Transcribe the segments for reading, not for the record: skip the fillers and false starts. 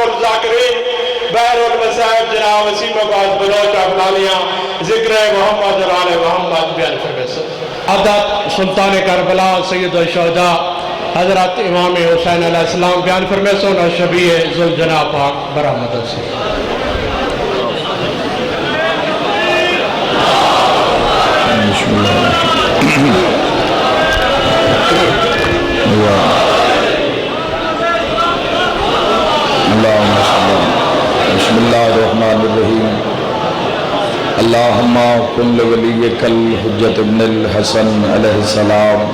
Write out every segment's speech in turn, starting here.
الذاکرین بحر المصائب جناب وسیم عباس بلوچ افغانیہ ذکر محمد اور آل محمد بیان فرمائے عدد سلطان کربلا سید الشہداء حضرت امام حسین علیہ السلام بیان فرمائے سن اور شبیہ ذوالجناح پاک برحمت سے بسم اللہ بسم اللہ الرحمن الرحیم اللہم کن لولیک الحجت ابن الحسن علیہ السلام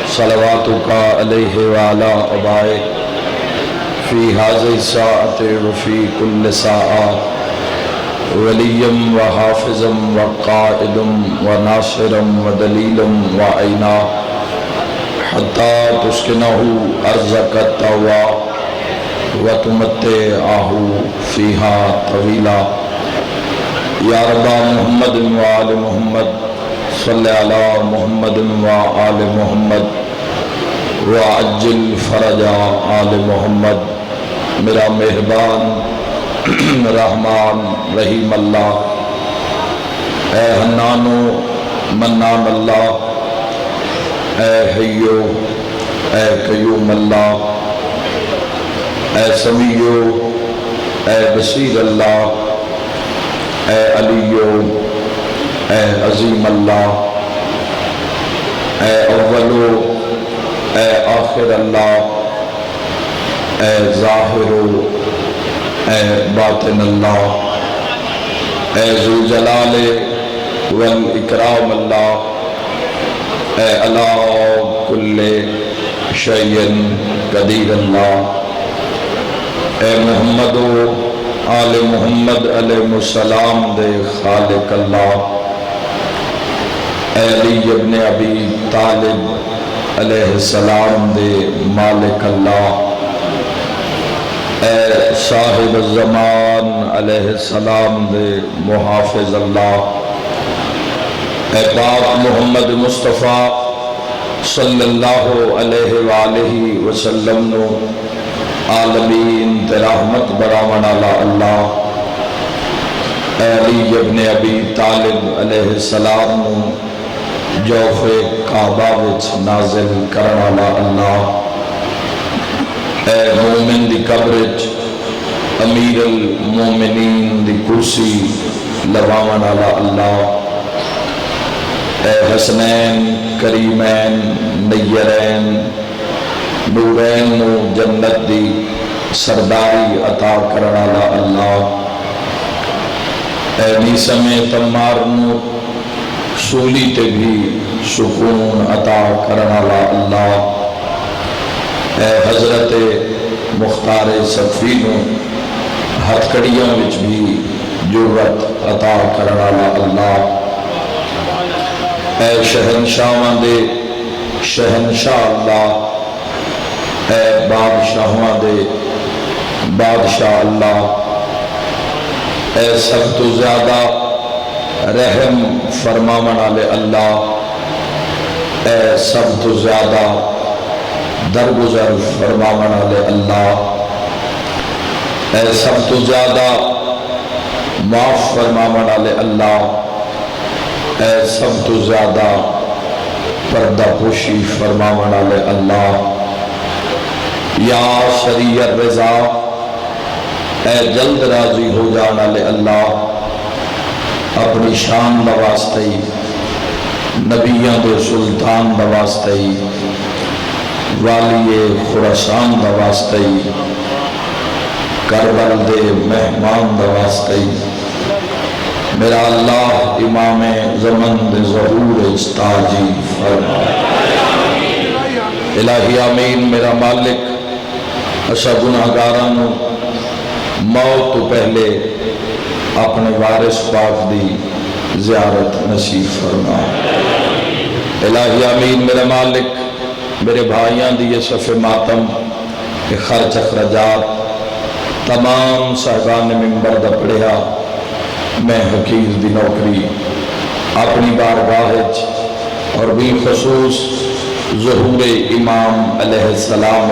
صلواتک علیہ وعلا ابائک فی حاضر ساعت وفی کل ساعت ولیم وحافظم وقائدم وناصرم ودلیلم وعینا حتی تسکنہو ارزک التوا وتمتعہ فیہا طویلا یا رب محمد وآل محمد صلی علی محمد وآل محمد وعجل فرج آل محمد میرا مہربان رحمان رحیم اللہ اے حنان و منان اللہ اے حیو اے قیوم اللہ اے سمیع اے بصیر اللہ اے علی اے عظیم اللہ اے اول اے آخر اللہ اے ظاہر اے باطن اللہ اے ذوالجلال والاکرام اللہ اے علی کل شیء قدیر اللہ اے محمد و آل محمد علیہ السلام دے خالق اللہ اے علی ابن ابی طالب علیہ السلام دے مالک اللہ اے صاحب الزمان علیہ السلام دے محافظ اللہ اے پاک محمد مصطفیٰ صلی اللہ علیہ وآلہ وسلم نو عالمین تے رحمت براون علی اللہ اے علی ابن ابی طالب علیہ السلام نو جوف کعبہ وچ نازل کرن علی اللہ اے مومن دی قبر وچ امیر المومنین دی کرسی لواون علی اللہ اے حسنین کریمین نیرین نورین نو جنت دی سرداری عطا کرنا لا اللہ اے نیسم تمار نو سولی تے بھی سکون عطا کرنا لا اللہ اے حضرت مختار صفی نو ہتھ کڑیاں وچ بھی جرت عطا کرنا لا اللہ اے شہنشاہاں دے شہنشاہ اللہ اے بادشاہاں دے بادشاہ اللہ اے سب تو زیادہ رحم فرماون والے اللہ اے سب تو زیادہ درگزر فرماون والے اللہ اے سب تو زیادہ معاف فرماون والے اللہ اے سب تو زیادہ پردہ پوشی فرماون والے اللہ یا سریع الرضا اے جلد راضی ہو جانا لے اللہ اپنی شان بواسطی نبیوں دے سلطان بواسطی والی خراسان بواسطی کربل دے مہمان بواسطی میرا اللہ امام زمن دے ظہور استاجی فرما الہی آمین میرا مالک اچھا گناہگاران موت تو پہلے اپنے وارث پاک دی زیارت نصیب فرما الہی آمین میرا مالک میرے بھائیاں دی یہ صف ماتم خرچ اخراجات تمام صاحبان ممبر دا پڑھیا میں حقیق دی نوکری اپنی بارگاہ اور بالخصوص ظہور امام علیہ السلام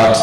8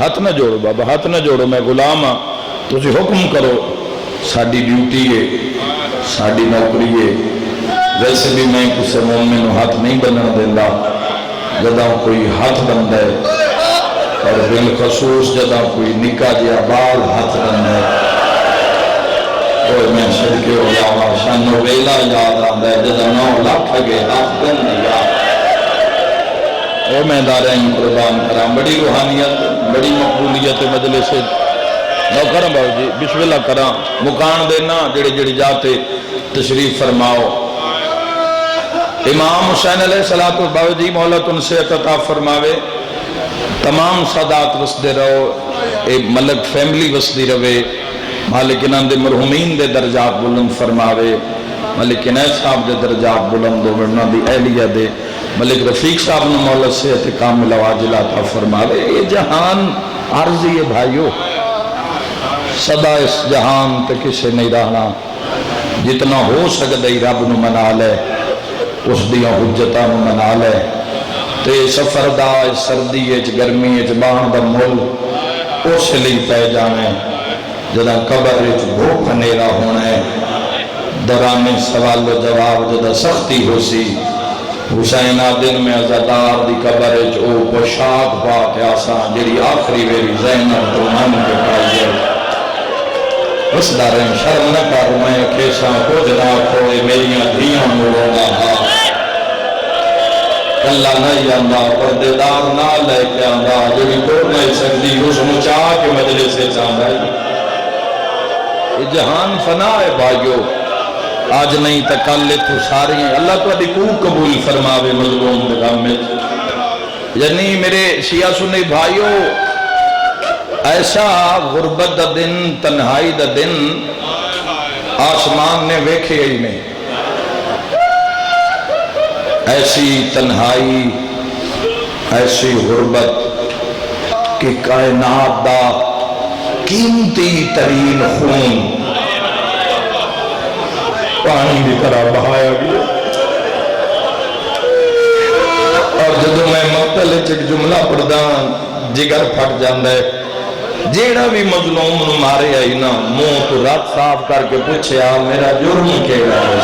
ہاتھ نہ جوڑو بابا، ہاتھ نہ جوڑو، میں غلام ہاں، تسی حکم کرو، ساڈی ڈیوٹی ہے، ساڈی نوکری ہے۔ ویسے بھی میں کسی مومن ہاتھ نہیں بننا دینا جدہ کوئی ہاتھ بنتا ہے، اور بالخصوص جدہ کوئی نکا جیا بال ہاتھ بنتا ہے، اور میں صدقے ہو جاوا شانو ویلا یاد آتا ہے جدہ 9 لاکھ گے ہاتھ بن دیا۔ اور میں دارین قربان کرام، بڑی روحانیت، بڑی مقبولیت مجلس نو کرم باؤ جی، بسم اللہ کرام، مکان دینا جڑی جڑی جاتے تشریف فرماؤ۔ امام حسین علیہ السلام باؤ جی مولا تن سے عطا فرماوے، تمام سادات وسدے رہو، ایک ملک فیملی وسدی روے، مالک انہاں دے مرحومین دے درجات بلند فرماوے، ملک انہاں صاحب دے درجات بلند ہو ورنہ دی اہلیہ دے، ملک رفیق صاحب نے مولا صحت کامل واجل عطا فرماوے۔ یہ جہان عارضی ہے بھائیو، صدا اس جہان تے کسے نہیں رہنا، جتنا ہو سکتا ہی رب نو منا لے، اس دیاں حجتاں نو منا لے، تے سفر دا سردی اچ گرمی اچ باہن دا مل اس لئی پہ جانے جدہ قبر اچ بھوک نیرا ہونا ہے، دوران سوال و جواب جدہ سختی ہو سی، حسین آدن میں عزادار دی قبر اچ او پوشاک پاک آسان جڑی آخری ویری زینب تو من کے پائیے، اس داریں شرم نہ کر میں کیساں کچھ نہ کھوئے میریاں دھیاں مرونا ہاں، اللہ نہیں آندہ پردیدار نہ لے کے آندہ جڑی توڑ نہیں سکتی اس مچاہ کے مجلس سے چاندہ ہے۔ یہ جہان فنا ہے بھائیو، آج نہیں تکالے تو ساری ہیں، اللہ تو ادھی کو قبول فرماوے مظلوم دغام میں۔ یعنی میرے شیعہ سنی بھائیو، ایسا غربت دا دن، تنہائی دا دن آسمان نے ویکھے ہی نہیں، ایسی تنہائی، ایسی غربت کہ کائنات دا قیمتی ترین خون پانی کی طرح بہایا گیا۔ اور جدو میں مقتل ایک جملہ پردان جگر پھٹ جاندہ ہے، جیڑا بھی مظلوم نو مارے آئی نا منہ تو رات صاف کر کے پوچھے آ میرا جرم کیڑا ہے،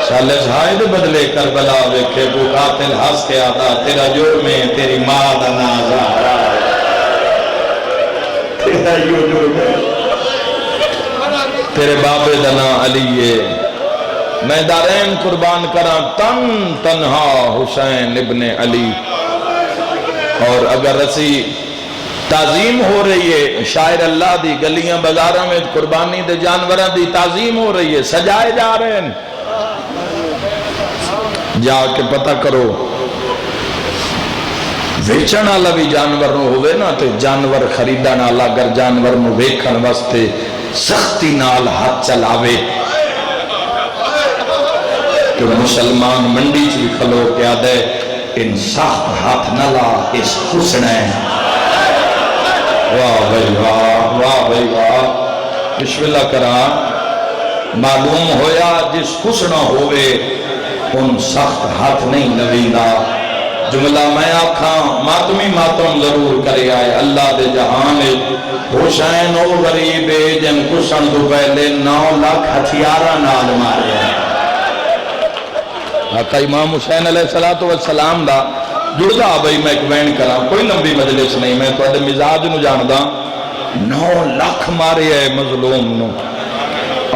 سالس ہائے دے بدلے کربلا ویکھے کو قاتل ہس کے آتا تیرا جرم ہے تیری ماں دا نازارہ ہے، تیرا یوں جرم ہے تیرے بابے دا نا علی ہے۔ میں دارین قربان کرا تن تنہا حسین ابن علی، اور اگر رسی تعظیم ہو رہی ہے شاعر اللہ دی گلیاں بازاراں میں قربانی دے جانوراں دی تعظیم ہو رہی ہے، سجائے جا رہے ہیں، جا کے پتہ کرو ویچن والا بھی جانور نو ہوئے نا تو جانور خریدن والا اگر جانور نو ویکھن واسطے سختی نال ہاتھ چلاوے کہ مسلمان منڈی چ بھی کھلو کے آدھے ان سخت ہاتھ نہ لا اس خسنے، واہ بھائی واہ، واہ بھائی واہ، بسم اللہ کرا، معلوم ہویا جس خسنہ ہوئے ان سخت ہاتھ نہیں لوینا۔ جملہ میں آکھاں ماتمی ماتم ضرور کرے آئے اللہ دے جہان حسین او غریبے جن خسن تو پہلے 9 لاکھ ہتھیارہ نال مارے ہیں۔ آقا امام حسین علیہ السلام دا جڑدا بھئی میں ایک وین کرا، کوئی لمبی مجلس نہیں، میں تو ادھے مزاج نو جاندہ 9 لاکھ مارے ہے مظلوم نو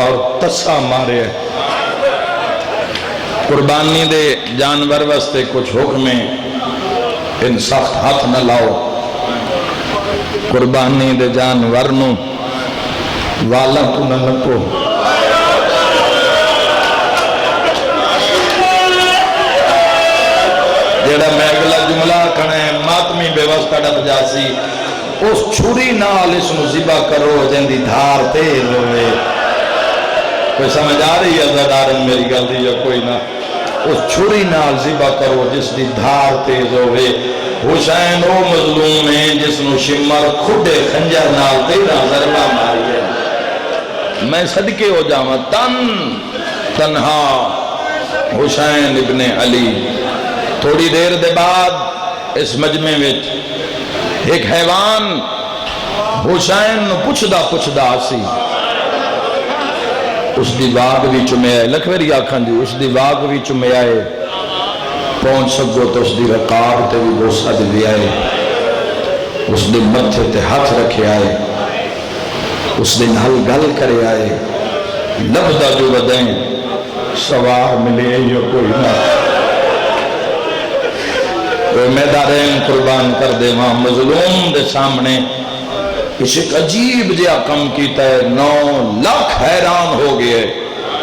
اور تسا مارے ہے۔ قربانی دے جانور واسطے کچھ حکمیں ان سخت ہاتھ نہ لاؤ، قربانی دے جانور نو والا تو نہ لکو، جیڑا میں اگلا جملہ کھنے ماتمی بے واسطہ ڈپ جاسی اس چھری نال اس نو ذبح کرو جن دی دھار تیز ہوئے۔ کوئی سمجھ آ رہی ہے زدارن میری گل دی یا کوئی نہ، اس چھری نال ذبح کرو جس دی دھار تیز ہوئے۔ حسین او مظلوم ہے جس نو شمر کھڈے خنجر نال 13 ضربہ ماری ہے۔ میں صدقے ہو جاواں تن تنہا حسین ابن علی۔ تھوڑی دیر دے بعد اس مجمع وچ ایک حیوان حسین پچھدا سی اس دی واگ بھی چمے آئے لکھوری آکھن دی اس دی واگ بھی چمے آئے پہنچ سکو تو اس دی رکاب تے بھی بوسہ دی آئے اس دی متھے تے ہاتھ رکھے آئے اس دن حل گل کرے آئے لبدہ جو بدیں سوار ملے یا کوئی نہ وہ میدارین قربان کر دے وہاں مظلوم دے سامنے اس ایک عجیب جیا کم کیتا ہے 9 لاکھ حیران ہو گئے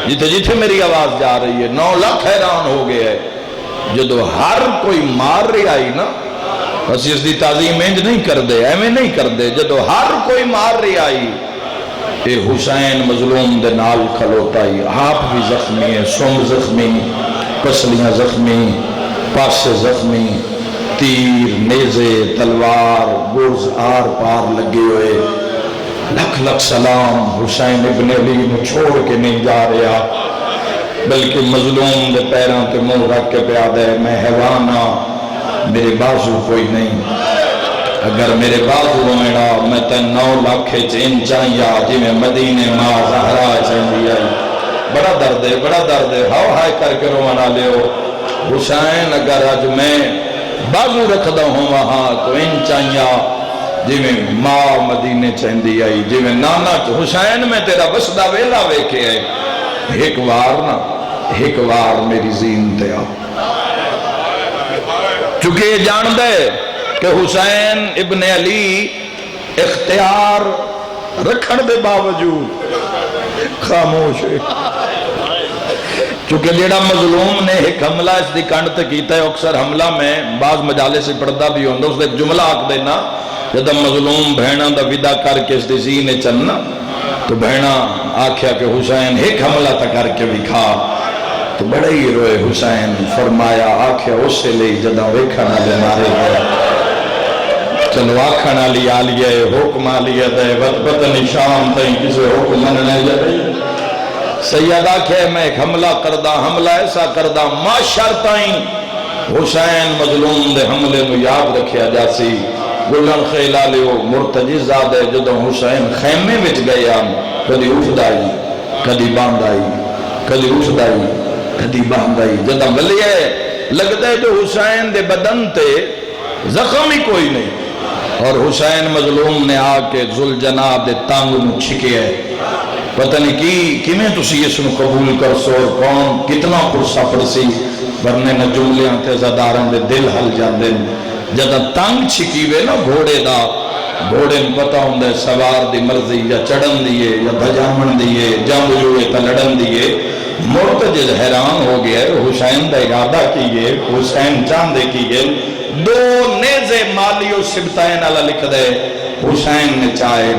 جتے میری آواز جا رہی ہے 9 لاکھ حیران ہو گئے جدو ہر کوئی مار رہی آئی نا بس اس دی تعظیم انج نہیں کر دے ایمیں نہیں کر دے جدو ہر کوئی مار رہی آئی کہ حسین مظلوم دے نال کھلوتا ہی آپ بھی زخمی ہے سم زخمی پسلیاں زخمی پاسے زخمی تیر نیزے تلوار گرز آر پار لگے ہوئے لکھ لکھ سلام حسین ابن علی نے چھوڑ کے نہیں جا رہا بلکہ مظلوم دے پیروں تے منہ رکھ کے پیادہ ہے میں حیوانہ میرے بازو کوئی نہیں اگر میرے بازو رومینا میں تے 9 لاکھ چین چاہیا جی میں مدینے ماں زہرہ چاہیے بڑا درد ہے ہاؤ ہائے کر کے رومانا لے ہو حسین اگر آج میں بازو رکھدا ہوں وہاں تو ان چاہیا جی میں ماں مدینے چاہیے آئی جی میں نانا حسین میں تیرا بسدہ ویلا ویکھے آئے ایک وار میری زین تے آ چونکہ یہ جان دے کہ حسین ابن علی اختیار رکھن دے باوجود خاموش ہے چونکہ جیڑا مظلوم نے ایک حملہ اس دی کنڈ تے کیتا ہے اکثر حملہ میں بعض مجالے سے پڑھتا بھی ہوندہ اس نے جملہ آکھ دینا جدہ مظلوم بہنہ دا ودا کر کے اس دی زینے چلنا تو بہنہ آکھیا کہ حسین ایک حملہ تا کر کے بھی کھا تو بڑے ہی روئے حسین فرمایا آکھیا اس سے لئی جدہ ویکھنا لے مارے گئے چلو آکھنا لی آلیے حکمہ لیے دے وطبت نشام تھیں کسے حکم مننے جائے سیدہ کہ میں ایک حملہ کردہ حملہ ایسا کردہ ما شرطائیں حسین مظلوم دے حملے میں یاد رکھیا جاسی گلن خیلہ لیو مرتجی زادے جدو حسین خیمے وچ گیا کدی اٹھدائی کدی باندائی کدی اٹھدائی کدی باندائی جدہ ملیے لگ دے جو حسین دے بدن تے زخم ہی کوئی نہیں اور حسین مظلوم نے آکے ذوالجناب دے تانگ نو چھکے ہے پتہ نہیں کی میں تسی اس نو قبول کر سو اور کون کتنا پرسا پرسی ورنے نہ جملیاں تے زدارن دے دل حل جاندے جدہ تانگ چھکی وے نا گھوڑے دا گھوڑے میں پتہ ہوں دے سوار دی مرضی یا چڑھن دیئے یا بھجامن دیئے جنگ جوئے تا لڑن دیئے مرتجز حیران ہو گیا ہے حسین دا ارادہ کیے حسین چاندے کیے 2 نیزے مالی و سبتائن اللہ لکھ دے حسین نے چاہے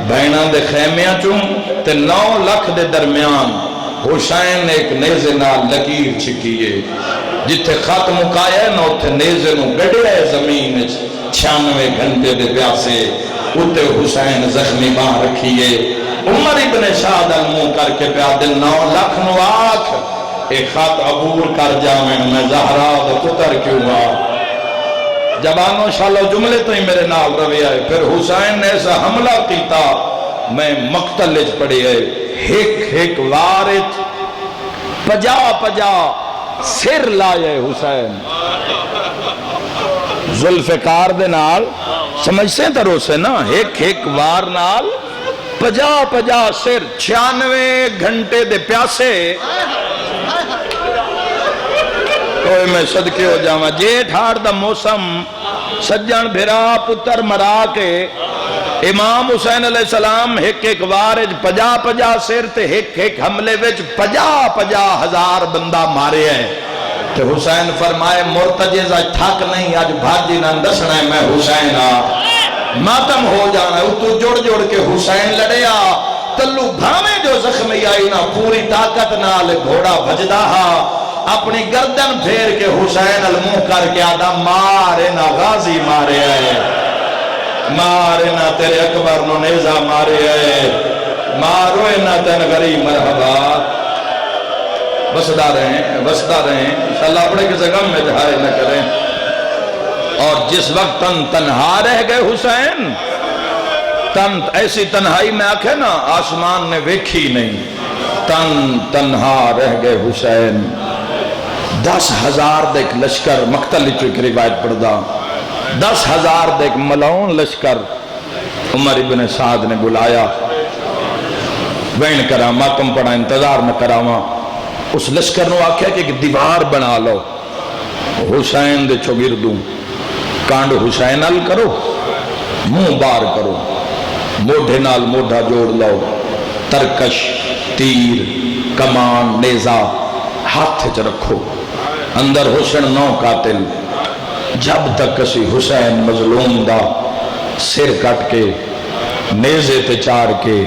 بینہ دے خیمیاں چون تے 9 لاکھ دے درمیان حسین نے ایک نیزے نال لکیر چھکیے جتے خط مکایا ہے نو تے نیزے نو گڑے ہے زمین 96 گھنٹے دے پیاسے اتے حسین زخمی باں رکھیے عمر ابن شاد المو کر کے پیادے 9 لاکھ نو آکھ ایک خط عبور کر جامن میں زہرہ دا پتر کیوں ہوا جبانوں شالو جملے تو ہی میرے نال روی آئے پھر حسین نے ایسا حملہ کیتا میں مقتل لج پڑی ہے ایک وارت 50 سر لائے حسین ذوالفقار دے نال سمجھتے ہیں ترو سے نا ایک وار نال 50 سر 96 گھنٹے دے پیاسے کوئی میں صدقے ہو جاؤں جیٹھ ہار دا موسم سجن بھرا پتر مرا کے امام حسین علیہ السلام ایک وارج 50 سر تے ایک حملے وچ 50 ہزار بندہ مارے ہیں تے حسین فرمائے مرتجز آج تھک نہیں آج بھاجی نہ دسنا ہے میں حسین ماتم ہو جانا ہے تو جوڑ کے حسین لڑیا تلو بھامے جو زخمی آئی نا پوری طاقت نال گھوڑا بھجدہ اپنی گردن پھیر کے حسین المو کر کے آدھا مارے نا غازی مارے آئے مارے نا تیرے اکبر نو نیزہ مارے آئے ماروے نا تین غری مرحبا بسدہ رہیں انشاءاللہ اپنے کسی غم میں جہائے نہ کریں اور جس وقت تن تنہا رہ گئے حسین، تن ایسی تنہائی میں آکھے نا آسمان نے ویکھی نہیں، تن تنہا رہ گئے حسین، 10,000 دیکھ لشکر مقتل ایک روایت پڑھدا، 10,000 دیکھ ملعون لشکر عمر ابن سعد نے بلایا، وین کرا ماتم پڑا انتظار نہ کراواں، اس لشکر نو آکھیا کہ ایک دیوار بنا لو حسین دے چوگردوں، کانڈ حسین ال کرو، منہ بار کرو، موڈھے نال موڈھا جوڑ لو، ترکش تیر کمان نیزہ ہاتھ چ رکھو، اندر حسین 9 قاتل، جب تک اسی حسین مظلوم دا سر کٹ کے نیزے تے چار کے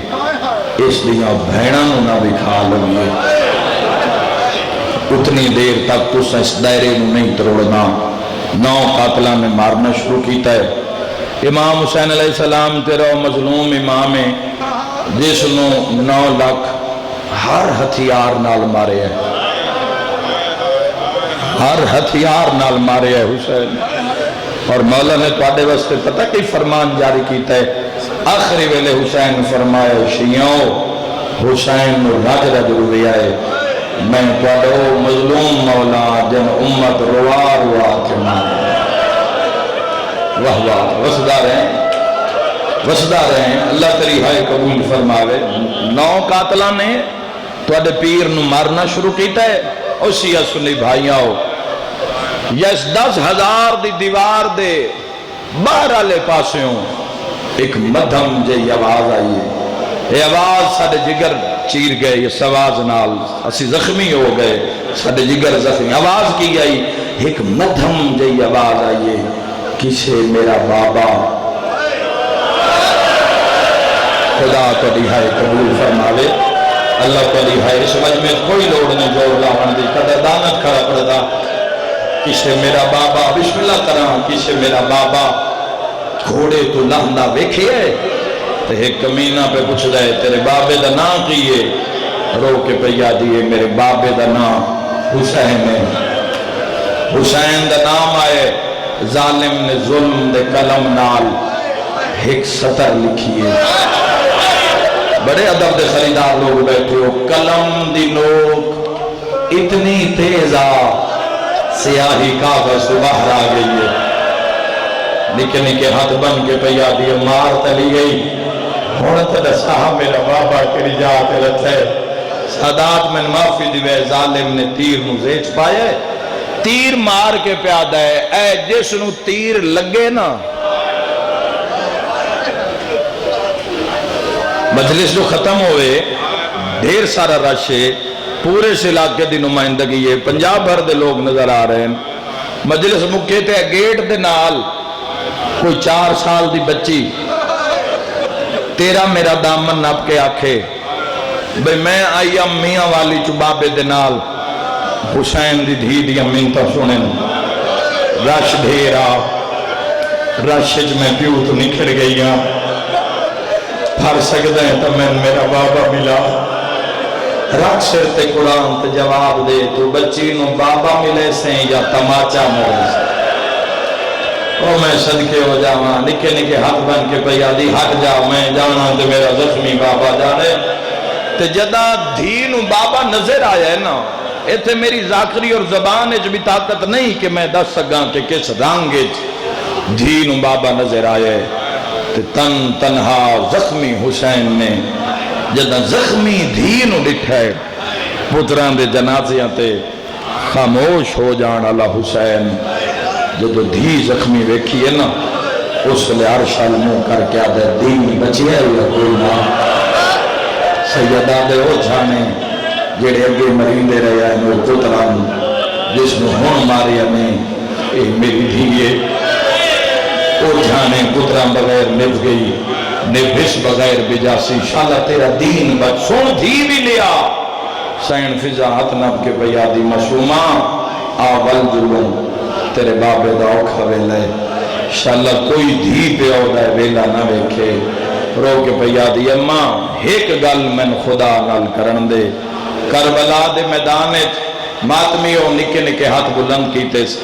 اس دیاں بھیناں نہ دکھا لگیے، اتنی دیر تک تو اس دائرے نو نہیں تروڑنا۔ 9 قاتلہ نے مارنا شروع کیتا ہے۔ امام حسین علیہ السلام تیرا مظلوم امام ہے جس نو 9 لاکھ ہر ہتھیار نال مارے ہے، ہر ہتھیار نال مارے ہے حسین، اور مولا نے تواڈے واسطے پتہ کی فرمان جاری کیتا ہے، آخری ویلے حسین فرمایا شیعوں حسین رج رج رویا ہے، میں تواڈو مظلوم مولا جن امت روا روا کے مارے، واہ واہ، وسدا رہیں، اللہ تیری ہائے قبول فرماوے۔ 9 قاتلہ نے تواڈے پیر نو مارنا شروع کیتا ہے، اسی اصلی بھائیاں ہو، یس 10,000 دی دیوار دے باہر والے پاسوں ایک مدھم جی آواز آئی ہے، یہ آواز ساڑے جگر چیر گئے، یہ سواز نال اسی زخمی ہو گئے، ساڑے جگر زخمی، آواز کی گئی، ایک مدھم جی آواز آئی ہے، کسے میرا بابا، خدا تو دہائے قبول فرماوے، اللہ تو دہائے، اس وجہ میں کوئی لوڑ نہیں جوڑ لاؤن دی، قدر دانت کھڑا پڑدا، کسے میرا بابا، بسم اللہ کرام، کسے میرا بابا، گھوڑے تو لہنہ ویکھے ہے، تو ایک کمینہ پہ پوچھ دائے تیرے بابے دا نام کیے، رو کے پہ یادیے میرے بابے دا نام حسین ہے، حسین دا نام آئے، ظالم نے ظلم دے قلم نال ایک سطر لکھیے، بڑے ادب دے خریدار لوگ بیٹھے ہو، قلم دی نوک اتنی تیزا سیاہی کاغذ تو باہر آ گئی ہے، نکے نکے ہاتھ بن کے پہ یادیے مار تلی گئی، ہونتا دسا میرا بابا کری جاتے رہتے، سادات میں معافی دیوے، ظالم نے تیر نو زیچ پائے، تیر مار کے پیادہ ہے، اے جس نو تیر لگے نا، مجلس جو ختم ہوئے، ڈھیر سارا رشے، پورے سے علاقے دی نمائندگی ہے، پنجاب بھر دے لوگ نظر آ رہے ہیں، مجلس مکے تے گیٹ دے نال، کوئی 4 سال دی بچی، تیرا میرا دامن نپ کے آکھے، بھئی میں آئی میاں والی چبابے دے نال، حسین دی دھی دی امین تا سنن، رش ڈھیرا، رشج میں پیو تو نکھڑ گئیاں، پھر سکتے ہیں تو میں میرا بابا ملا، رکھ سر تے قرآن تے جواب دے، تو بچی نو بابا ملے سے یا تماچا ملے سے، او میں صدقے ہو جاواں، نکے نکے ہاتھ بن کے پیادی ہٹ جا، میں جانا تے میرا زخمی بابا جانے، تے جدا دھینو بابا نظر آیا ہے نا، ایتھے میری ذاکری اور زبان اچ بھی طاقت نہیں کہ میں دس سکاں کہ کس رنگ اچ دھینو بابا نظر آیا ہے، تے تنہا زخمی حسین نے جدا زخمی دھینو ڈٹھا ہے، پتران دے جنازیاں تے خاموش ہو جان اللہ حسین، جو دھی زخمی ویکھی ہے نا، اس لئے عرش علموں کر کے آدھے دین بچی ہے یا کوئی نہ، سیدہ دے ہو جانے، جیڑے اگے مرین دے رہے ہیں وہ پتران، جس میں ہون مارے ہمیں، اے میری دھیئے، او جانے پتران بغیر نب گئی، نبھس بغیر بجاسی، شاءاللہ تیرا دین بچ، سن دھی بھی لیا، سین فضا ہاتھ نب کے بیادی مشومہ، آول جلوں، تیرے بابے دا اوکھا ویلے، شاءاللہ کوئی دھی پہ ہو رہا ہے ویلا نہ ویکھے، رو کے پیادی اماں ایک گل میں خدا نال کرن دے، کربلا دے میدانے ماتمی ہو نکے نکے ہاتھ بلند کیتے سے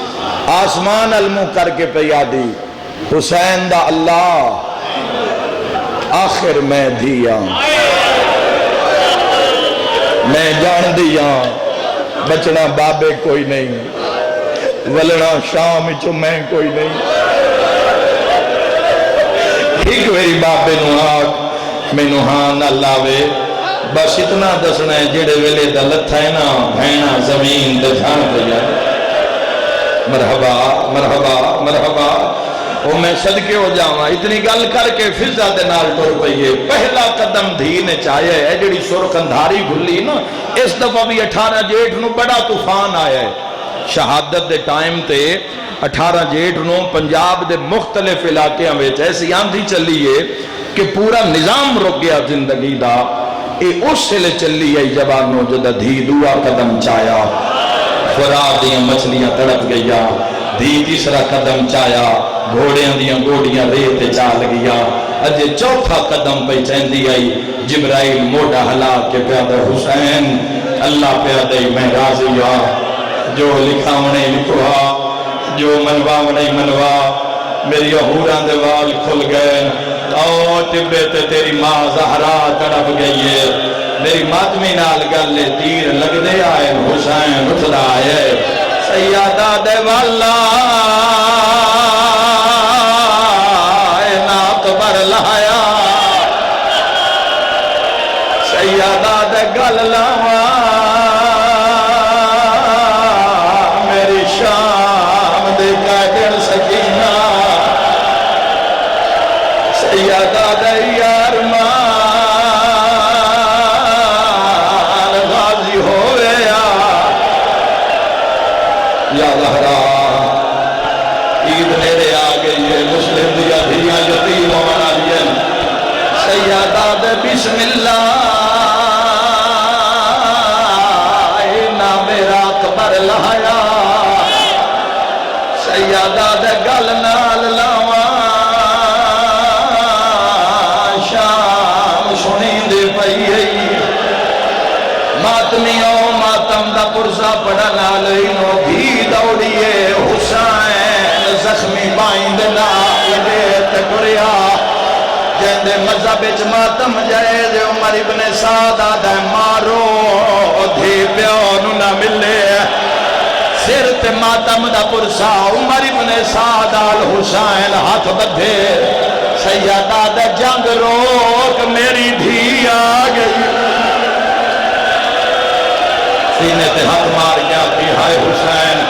آسمان علمو کر کے پیادی حسین دا اللہ آخر میں دیا میں جان دیا بچنا بابے کوئی نہیں ولنا شام چو میں کوئی نہیں ایک میری بابے نو آگ میں نوحان اللہ وے بس اتنا دسنا ہے جڑے ویلے دا لتھا ہے نا بھینا زمین دے جھان دیا مرحبا مرحبا مرحبا وہ میں صدقے ہو جاؤں اتنی گل کر کے فضا دے نال ٹر پئیے پہلا قدم دھی نے چاہیا ہے جڑی سرخ اندھاری گھلی نا اس دفعہ بھی 18 جیٹھ نو بڑا طوفان آیا ہے شہادت دے ٹائم تے 18 جیٹھ نو پنجاب دے مختلف علاقیاں وچ ایسی آندھی چلی ہے کہ پورا نظام رک گیا زندگی دا اے اس سے لے چلی ہے جوانوں جدہ دھی دعا قدم چایا خوراک دیاں مچھلیاں تڑپ گیا دھی تیسرا قدم چایا گھوڑیاں دیاں گوڑیاں ریت چال گیا اجے چوتھا قدم پہ چہندی آئی جبرائیل موڑا ہلا کے پیادہ حسین اللہ پیادہ میں راضی ہوا جو لکھا انہیں لکھوا جو منوا انہیں منوا میری حوران دے وال کھل گئے او طبے تے تیری ماں زہرا تڑپ گئی ہے میری ماتمی نال گلے تیر لگ دے آئے حسین اٹھدا آئے سیادہ دے والا لہایا سیادہ دے گل لاوا میری شام دے قائدر سکینہ سیادہ دے یار مان غازی ہوئے یا لہرا عید میرے آگے یہ مسلم دیا دھیاں یتیم ہونا لیا سیادہ دے بسم اللہ اینا میرا اکبر لہایا سیادہ دے گل نال لاوا شام سنین دے پئی ماتمیوں ماتم دا پرسا پڑا نالینو بھی دوڑیے حسین زخمی بائند نال دیت کریا جہندے مذہب ماتم جائے دے عمر ابن سعدہ دے مارو دھی پیونو نہ ملے سر تے ماتم دا پرسا عمر ابن سعدہ الحسین ہاتھ بدھے سیادہ دے جنگ روک میری دھی آگئی سینے تے ہاتھ مار کیا کی ہائے حسین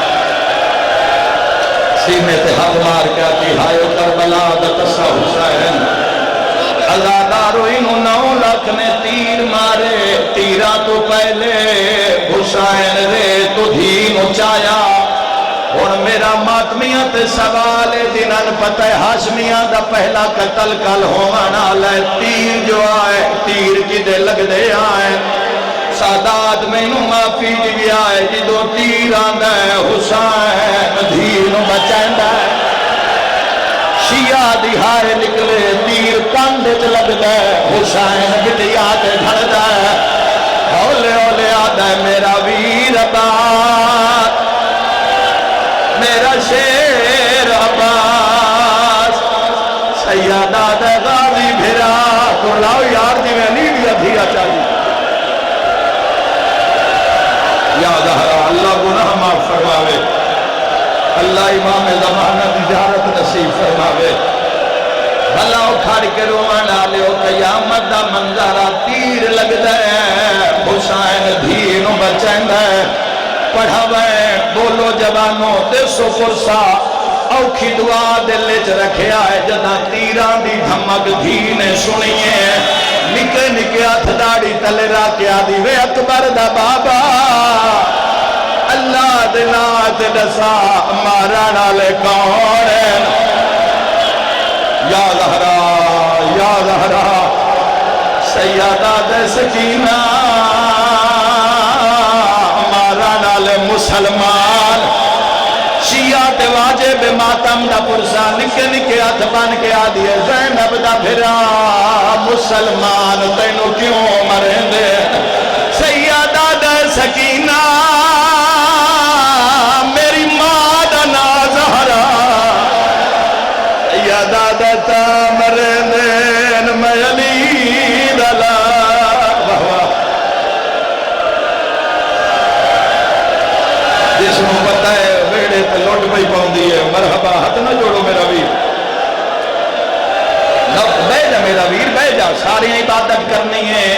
سینے تے ہاتھ مار کیا کی ہائے کربلا دا تسا حسین اللہ دارو انہوں 9 لاکھ نے تیر مارے تیرہ تو پہلے حسین رے تو دھینو چایا اور میرا ماتمیاں تے سوال جنہاں پتہ ہے ہاشمیاں دا پہلا قتل کل ہونا لے تیر جو آئے تیر کی دے لگ دے آئے سادات میں نو معافی دی آئے جدو تیر آندہ ہے حسین دھینو بچائندہ ہے شیعہ دہائے نکلے تیر کاندت لگ دے حسین بٹیات گھڑ دے ہولے ہولے آدھا ہے میرا ویر عباس میرا شیر عباس سیادہ دے غازی بھرا تو لاؤ یار دی میں نہیں دیا دھیا چاہیے یا زہرا اللہ گناہ معاف فرماوے اللہ امام زمانہ تجارت نصیب فرماوے بھلا اکھاڑ کے روانہ لے قیامت دا منظرہ تیر لگ دے حسین دھینو بچائیں دے پڑھاویں بولو جوانوں دیسو فرسا اوکھی دعا دلچ رکھے آئے جدہ تیران دی دھمک دھینے سنیے نکے نکے ہاتھ داڑی تلے راکیا دی وے اکبر دا بابا اللہ دنات دسا مارانا لے کون یا زہرا سیادہ دے سکینہ مارانا لے مسلمان شیعہ تے واجب ماتم دا پرسا نکے نکے ہاتھ بان کے آدھیے زینب دا پھرا مسلمان تینو کیوں مریں دے سیادہ دے سکینہ بہ جا میرا ویر بہ جا، ساری عبادت کرنی ہے،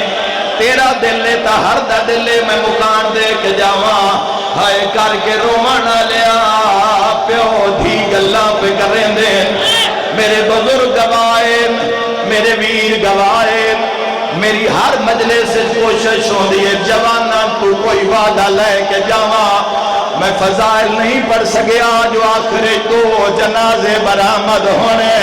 تیرا دل ہے تا ہر دا دل ہے، میں مکان دے کے جاواں ہائے کر کے روواں نہ لیا پیو دھی گلاں پہ کریں دے میرے بزرگ گوائے میرے ویر گوائے میری ہر مجلس سے کوشش ہوندی ہے جوانا تو کوئی وعدہ لے کے جاواں میں فضائل نہیں پڑھ سکیا جو آخر تو جنازے برآمد ہونے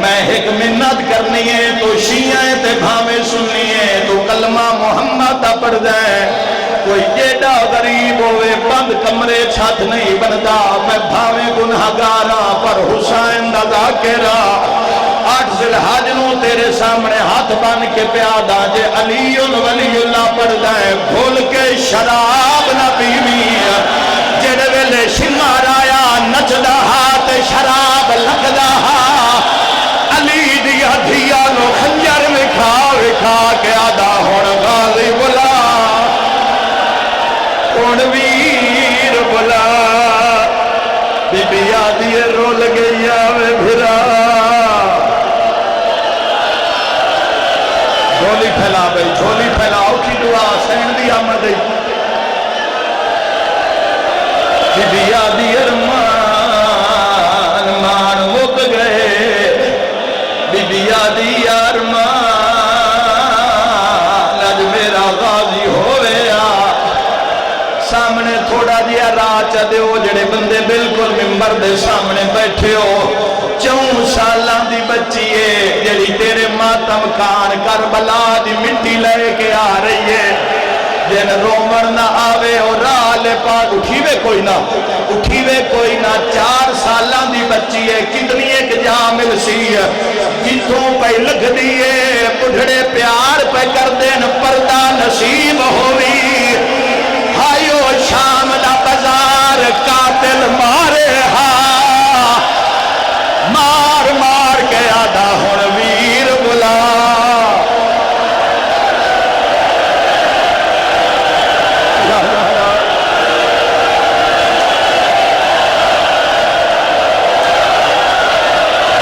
میں ایک منت کرنی ہے تو شیعہ تے بھاویں سننی ہے تو کلمہ محمد پڑھ دے کوئی جیڑا غریب ہوئے بند کمرے چھت نہیں بندا میں بھاویں گناہگارا پر حسین دا ذاکرہ 8 ذلحج نو تیرے سامنے ہاتھ بن کے پیادا جے علی ولی اللہ پڑھ دے بھول کے شراب نہ پیوی جڑے ویلے شمار آیا نچدا ہاتھ شراب لگدا علی دیا دھیا نو خنجر وکھا کے آدھا ہون غازی بلا ہون ویر بلا بی بی آدھی رول گئی آوے بھرا جھولی پھیلا بھئی جھولی پھیلا اوکھی دعا سین دی آمد بی بی آدھی ارمان مان مک گئے بی بی آدھی ارمان اج میرا غازی ہوئے سامنے تھوڑا دیا راہ چدے ہو جڑے بندے بالکل ممبر دے سامنے بیٹھے ہو 4 سالاں دی بچی ہے جڑی تیرے ماتم کان کربلا دی مٹی لے کے آ رہی ہے جن رومن نہ آوے اور راہ لے پاک اٹھیوے کوئی نہ 4 سالاں دی بچی ہے کتنی ایک جا مل سی ہے جتوں پہ لگ دیئے بڑھڑے پیار پہ کر دین پردہ نصیب ہوئی ہائیو شام دا بازار قاتل مارے مار مار کے آدھا ہون ویر بلا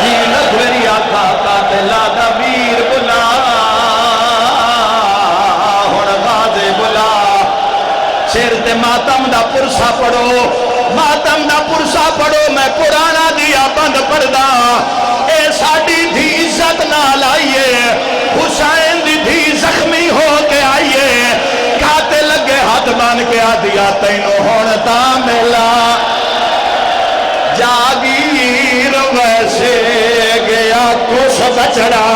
جینت میری آقا قاتل آدھا ویر بلا ہون غازی بلا سیر تے ماتم دا پرسا پڑھو میں پرانا دیا بند پڑھدا اے ساڑی دھی عزت نہ لائیے حسین دی دھی زخمی ہو کے آئیے کھاتے لگے ہاتھ بان کے آدھیا تینوں ہونتا ملا جاگیر ویسے گیا کس بچڑا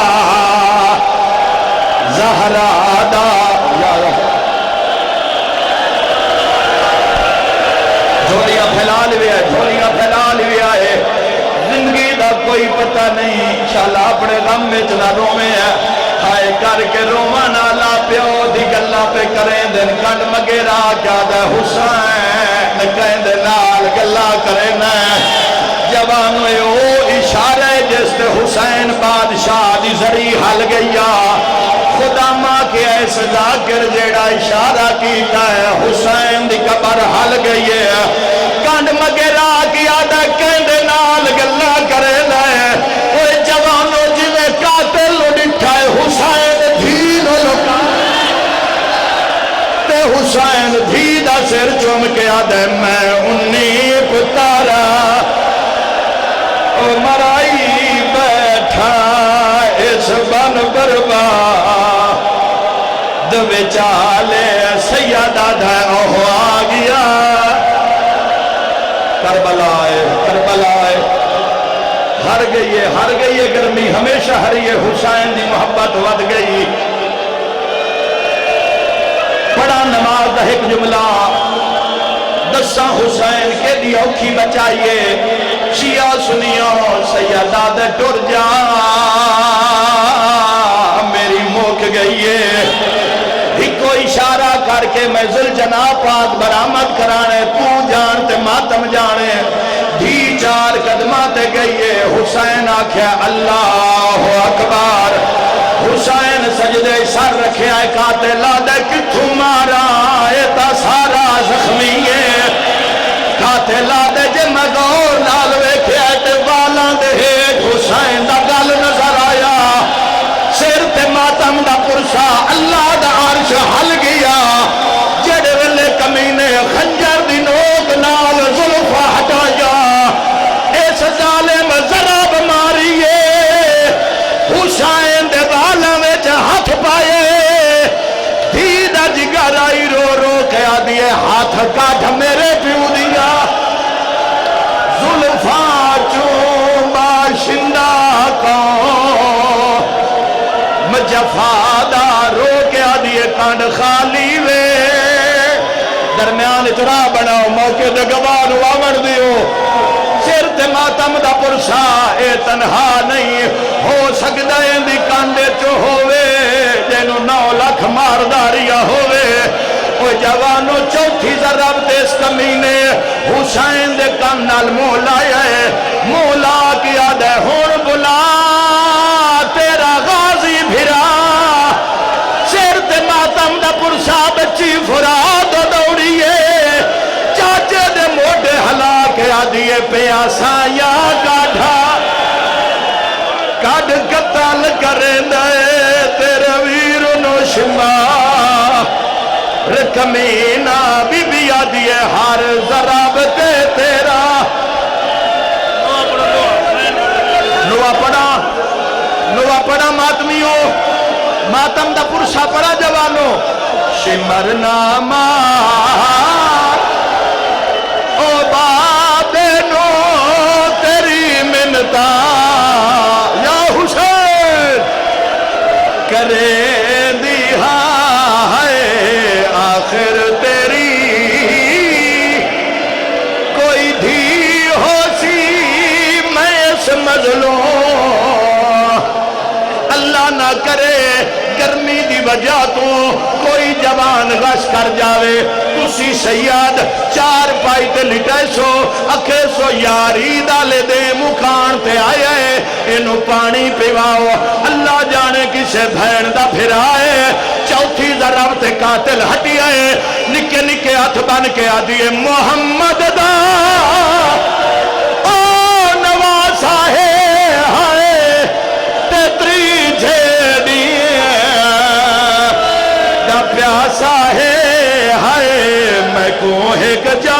زہرا دا جھولیاں پھیلا لیا ہے زندگی دا کوئی پتہ نہیں انشاءاللہ اپنے غم میں چلا رومے ہے ہائے کر کے روما نالا پیو دی گلہ پہ کریں دن کنڈ مگیرہ کیا دے حسین کہیں دے نال گلہ کریں جوانوے او اشارے جس تے حسین بادشاہ دی زڑی حل گیا خدا ماں کے ایسے ذاکر جیڑا اشارہ کیتا ہے حسین دی قبر حل گئی ہے کنڈ مگیرہ کی آدھا کہندے نال گلہ کرے لائے اوہ جوانو جوے قاتل اٹھائے حسین دھین لکا تے حسین دھیدہ سر چوم کے آدھے میں 19 پتارا او مرائی بیٹھا اس بن بربا دوے چالے سیدہ دھائے اوہ آ گیا کربلائے ہر گئی ہے گرمی ہمیشہ ہری ہے حسین دی محبت ود گئی بڑا نماز دا ایک جملہ دساں حسین کے دی اوکھی بچائیے شیعہ سنیوں سیدہ دے ٹر جا میری موک گئی ہے ایک اشارہ کر کے میں ذوالجناب پاک برآمد کرانے تو جانتے ماتم جانے دھی 4 قدمہ تے گئیے حسین آکھیا اللہ اکبر حسین سجدے سر رکھے آئے قاتل آدھے کتھو مارا اے تا سارا زخمی ہے قاتل آدھے جے میں غور نال ویکھے آئے تے والاں دے حسین دا گل نظر ہاتھ کاٹھ میرے پیو دیا زلفا چوں باشندہ کو مجفادہ رو کے آدھیے کانڈ خالی وے درمیان اترا بناؤ موقع دے گواہ آمر دیو سر تے ماتم دا پرسا اے تنہا نہیں ہو سکتا ہے دی کانڈے چو ہوئے جنو 9 لاکھ مارداریا ہوئے او جوانو چوتھی ضرب دیس کمینے حسین دے کانال مولا ہے مولا کیا دے ہون بلا تیرا غازی بھرا سر تے ماتم دا پرسا بچی فراد دوڑیے چاچے دے موڑے ہلا کے آدھیے پیاسا یا گاڑھا کڑ قتل کریں دے تیرے ویرنو شما رکمینا بی بی آدھیے ہر ضرب تے تیرا نوا پڑا ماتمیوں ماتم دا پرسا پڑا جوانو شمر ناما او بابنو تیری منتا یا حسین کرے دیہا ہے آخر تیری کوئی دھی ہو سی میں سمجھ لوں اللہ نہ کرے گرمی دی وجہ تو کوئی جوان غش کر جاوے تسی سیاد 4 پائی تے لٹے سو اکھے سو یاری دالے دے مکان تے آئے انو پانی پیواؤ اللہ جانے کسے بھین دا پھر آئے چوتھی ضرب تے قاتل ہٹی آئے نکے نکے ہاتھ بن کے آدھیے محمد دا او نواسا ہے ہائے تیتری جھیڑی پیاسا ہے ہائے میں کوہ گجا